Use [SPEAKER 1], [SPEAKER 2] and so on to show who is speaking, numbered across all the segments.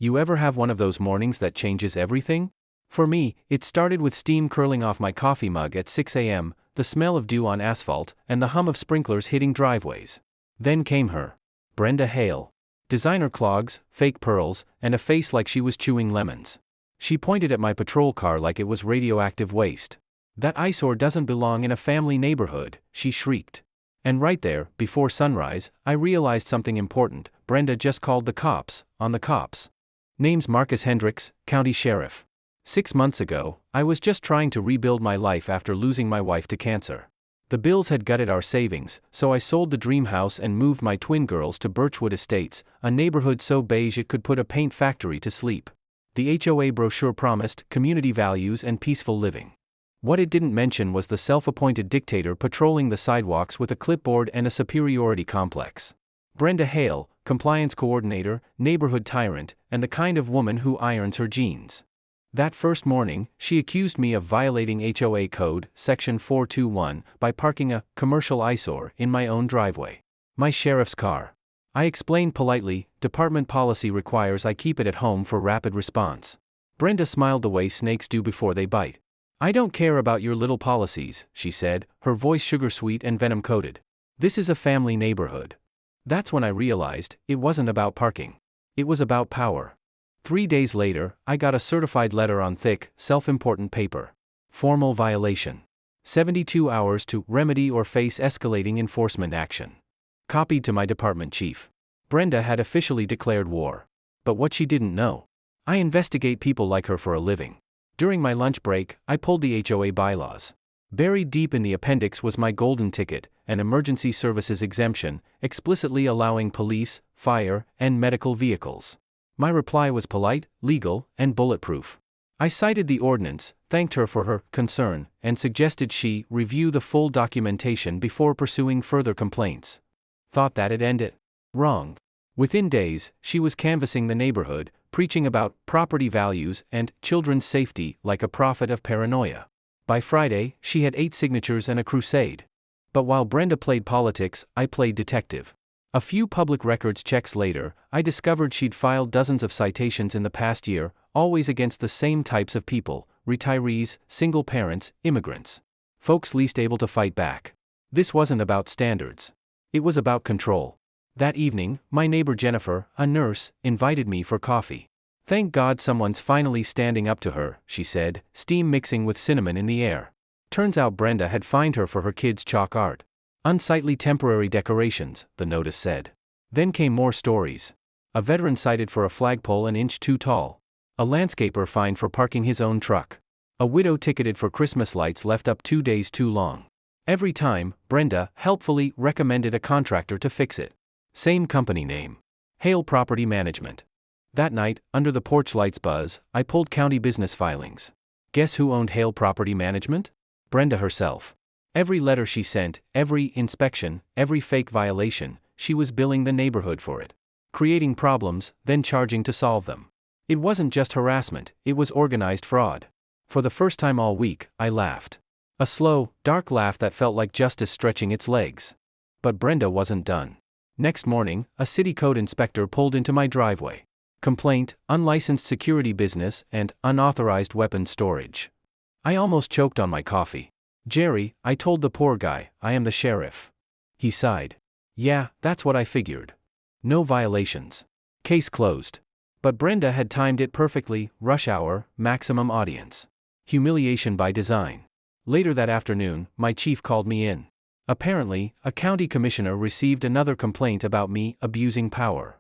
[SPEAKER 1] You ever have one of those mornings that changes everything? For me, it started with steam curling off my coffee mug at 6 a.m., the smell of dew on asphalt, and the hum of sprinklers hitting driveways. Then came her. Brenda Hale. Designer clogs, fake pearls, and a face like she was chewing lemons. She pointed at my patrol car like it was radioactive waste. "That eyesore doesn't belong in a family neighborhood," she shrieked. And right there, before sunrise, I realized something important. Brenda just called the cops, on the cops. Name's Marcus Hendricks, County Sheriff. 6 months ago, I was just trying to rebuild my life after losing my wife to cancer. The bills had gutted our savings, so I sold the dream house and moved my twin girls to Birchwood Estates, a neighborhood so beige it could put a paint factory to sleep. The HOA brochure promised community values and peaceful living. What it didn't mention was the self-appointed dictator patrolling the sidewalks with a clipboard and a superiority complex. Brenda Hale, compliance coordinator, neighborhood tyrant, and the kind of woman who irons her jeans. That first morning, she accused me of violating HOA Code, Section 421, by parking a commercial eyesore in my own driveway. My sheriff's car. I explained politely, department policy requires I keep it at home for rapid response. Brenda smiled the way snakes do before they bite. "I don't care about your little policies," she said, her voice sugar-sweet and venom-coated. "This is a family neighborhood." That's when I realized, it wasn't about parking. It was about power. 3 days later, I got a certified letter on thick, self-important paper. Formal violation. 72 hours to remedy or face escalating enforcement action. Copied to my department chief. Brenda had officially declared war. But what she didn't know. I investigate people like her for a living. During my lunch break, I pulled the HOA bylaws. Buried deep in the appendix was my golden ticket, an emergency services exemption, explicitly allowing police, fire, and medical vehicles. My reply was polite, legal, and bulletproof. I cited the ordinance, thanked her for her concern, and suggested she review the full documentation before pursuing further complaints. Thought that'd end it. Wrong. Within days, she was canvassing the neighborhood, preaching about property values and children's safety like a prophet of paranoia. By Friday, she had 8 signatures and a crusade. But while Brenda played politics, I played detective. A few public records checks later, I discovered she'd filed dozens of citations in the past year, always against the same types of people: retirees, single parents, immigrants. Folks least able to fight back. This wasn't about standards. It was about control. That evening, my neighbor Jennifer, a nurse, invited me for coffee. "Thank God someone's finally standing up to her," she said, steam mixing with cinnamon in the air. Turns out Brenda had fined her for her kids' chalk art. "Unsightly temporary decorations," the notice said. Then came more stories. A veteran cited for a flagpole an inch too tall. A landscaper fined for parking his own truck. A widow ticketed for Christmas lights left up 2 days too long. Every time, Brenda helpfully recommended a contractor to fix it. Same company name. Hale Property Management. That night, under the porch light's buzz, I pulled county business filings. Guess who owned Hale Property Management? Brenda herself. Every letter she sent, every inspection, every fake violation, she was billing the neighborhood for it. Creating problems, then charging to solve them. It wasn't just harassment, it was organized fraud. For the first time all week, I laughed. A slow, dark laugh that felt like justice stretching its legs. But Brenda wasn't done. Next morning, a city code inspector pulled into my driveway. Complaint: unlicensed security business and unauthorized weapon storage. I almost choked on my coffee. "Jerry," I told the poor guy, "I am the sheriff." He sighed. "Yeah, that's what I figured. No violations. Case closed." But Brenda had timed it perfectly: rush hour, maximum audience. Humiliation by design. Later that afternoon, my chief called me in. Apparently, a county commissioner received another complaint about me abusing power.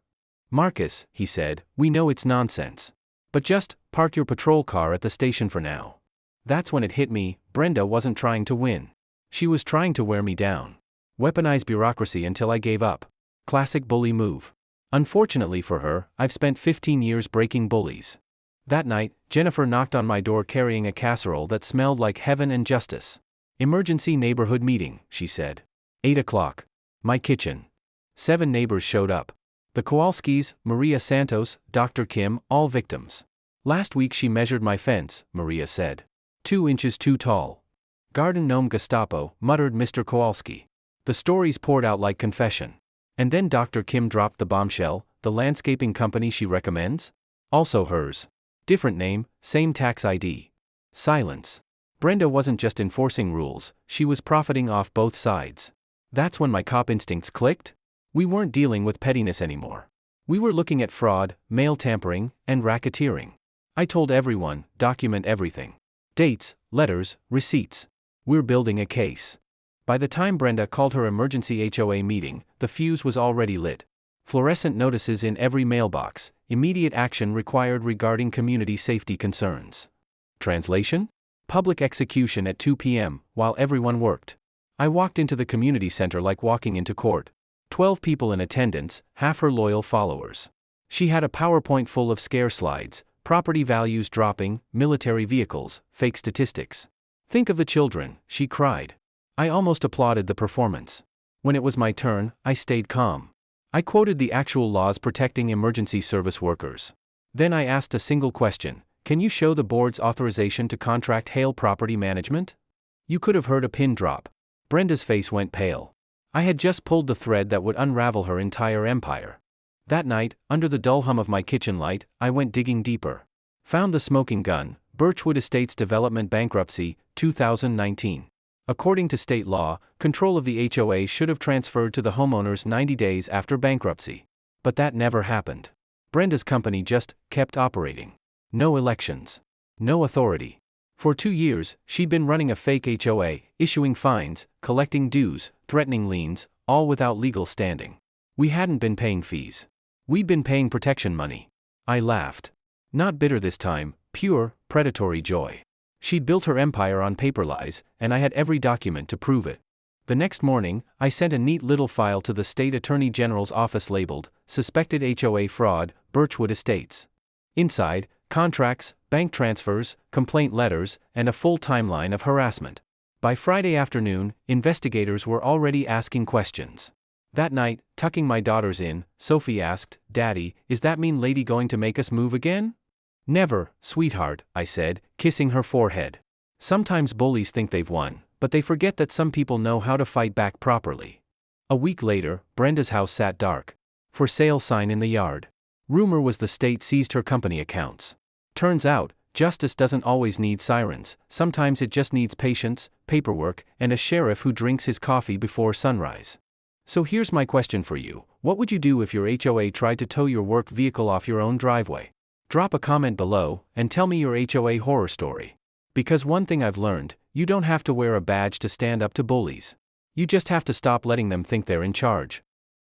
[SPEAKER 1] "Marcus," he said, "we know it's nonsense. But just park your patrol car at the station for now." That's when it hit me: Brenda wasn't trying to win. She was trying to wear me down. Weaponize bureaucracy until I gave up. Classic bully move. Unfortunately for her, I've spent 15 years breaking bullies. That night, Jennifer knocked on my door carrying a casserole that smelled like heaven and justice. "Emergency neighborhood meeting," she said. 8 o'clock. My kitchen. 7 neighbors showed up. The Kowalskis, Maria Santos, Dr. Kim, all victims. "Last week she measured my fence," Maria said. 2 inches too tall. "Garden gnome Gestapo," muttered Mr. Kowalski. The stories poured out like confession. And then Dr. Kim dropped the bombshell: the landscaping company she recommends? Also hers. Different name, same tax ID. Silence. Brenda wasn't just enforcing rules, she was profiting off both sides. That's when my cop instincts clicked. We weren't dealing with pettiness anymore. We were looking at fraud, mail tampering, and racketeering. I told everyone, document everything. Dates, letters, receipts. We're building a case. By the time Brenda called her emergency HOA meeting, the fuse was already lit. Fluorescent notices in every mailbox, immediate action required regarding community safety concerns. Translation? Public execution at 2 p.m., while everyone worked. I walked into the community center like walking into court. 12 people in attendance, half her loyal followers. She had a PowerPoint full of scare slides, property values dropping, military vehicles, fake statistics. Think of the children, she cried. I almost applauded the performance. When it was my turn, I stayed calm. I quoted the actual laws protecting emergency service workers. Then I asked a single question: can you show the board's authorization to contract hail property management? You could have heard a pin drop. Brenda's face went pale. I had just pulled the thread that would unravel her entire empire. That night, under the dull hum of my kitchen light, I went digging deeper. Found the smoking gun, Birchwood Estates Development Bankruptcy, 2019. According to state law, control of the HOA should have transferred to the homeowners 90 days after bankruptcy. But that never happened. Brenda's company just kept operating. No elections. No authority. For 2 years, she'd been running a fake HOA, issuing fines, collecting dues, threatening liens, all without legal standing. We hadn't been paying fees. We'd been paying protection money. I laughed. Not bitter this time, pure, predatory joy. She'd built her empire on paper lies, and I had every document to prove it. The next morning, I sent a neat little file to the State Attorney General's office labeled, Suspected HOA Fraud, Birchwood Estates. Inside, contracts, bank transfers, complaint letters, and a full timeline of harassment. By Friday afternoon, investigators were already asking questions. That night, tucking my daughters in, Sophie asked, "Daddy, is that mean lady going to make us move again?" "Never, sweetheart," I said, kissing her forehead. Sometimes bullies think they've won, but they forget that some people know how to fight back properly. A week later, Brenda's house sat dark. For sale sign in the yard. Rumor was the state seized her company accounts. Turns out, justice doesn't always need sirens, sometimes it just needs patience, paperwork, and a sheriff who drinks his coffee before sunrise. So here's my question for you: what would you do if your HOA tried to tow your work vehicle off your own driveway? Drop a comment below, and tell me your HOA horror story. Because one thing I've learned, you don't have to wear a badge to stand up to bullies. You just have to stop letting them think they're in charge.